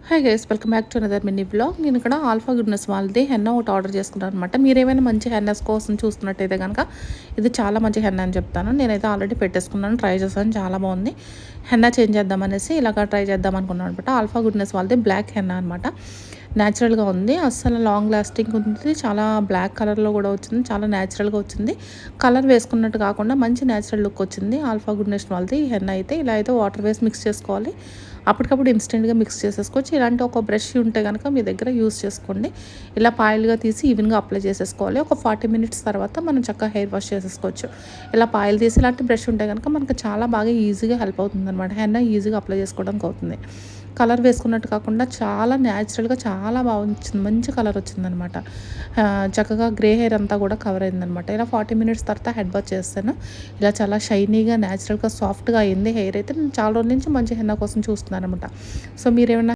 Hi guys, welcome back to another mini vlog. నేను ఇక్కడ alpha goodness వాళ్ళది henna ఒకటి ఆర్డర్ చేసుకున్నాను అనమాట. మీరేమైనా మంచి హెన్నాస్ కోసం చూస్తున్నట్టయితే కనుక ఇది చాలా మంచి హెన్నా అని చెప్తాను. నేనైతే ఆల్రెడీ పెట్టేసుకున్నాను, ట్రై చేశాను, చాలా బాగుంది. హెన్నా చేంజ్ చేద్దామనేసి ఇలాగ ట్రై చేద్దాం అనుకున్నాను అనమాట. ఆల్ఫా గుడ్నెస్ వాళ్ళది బ్లాక్ హెన్నా అనమాట. న్యాచురల్గా ఉంది, అస్సలు లాంగ్ లాస్టింగ్ ఉంది, చాలా బ్లాక్ కలర్లో కూడా వచ్చింది, చాలా న్యాచురల్గా వచ్చింది. కలర్ వేసుకున్నట్టు కాకుండా మంచి న్యాచురల్ లుక్ వచ్చింది ఆల్ఫా గుడ్నెస్ వాళ్ళది ఈ హెన్నా అయితే. ఇలా అయితే వాటర్ వేసి మిక్స్ చేసుకోవాలి, అప్పటికప్పుడు ఇన్స్టెంట్గా మిక్స్ చేసేసుకోవచ్చు. ఇలాంటి ఒక బ్రష్ ఉంటే కనుక మీ దగ్గర యూస్ చేసుకోండి. ఇలా పాయిల్గా తీసి ఈవెన్గా అప్లై చేసేసుకోవాలి. ఒక 40 మినిట్స్ తర్వాత మనం చక్కగా హెయిర్ వాష్ చేసేసుకోవచ్చు. ఇలా పాయిల్ తీసి ఇలాంటి బ్రష్ ఉంటే కనుక మనకు చాలా బాగా ఈజీగా హెల్ప్ అవుతుంది అనమాట. హెన్నా ఈజీగా అప్లై చేసుకోవడానికి అవుతుంది. కలర్ వేసుకున్నట్టు కాకుండా చాలా న్యాచురల్గా చాలా బాగా వచ్చింది, మంచి కలర్ వచ్చిందనమాట. చక్కగా గ్రే హెయిర్ అంతా కూడా కవర్ అయిందనమాట. ఇలా 40 మినిట్స్ తర్వాత హెడ్ వాష్ చేస్తాను. ఇలా చాలా షైనీగా న్యాచురల్గా సాఫ్ట్గా అయింది హెయిర్ అయితే. నేను చాలా రోజుల నుంచి మంచి హెన్నా కోసం చూస్తున్నాను అనమాట. సో మీరేమైనా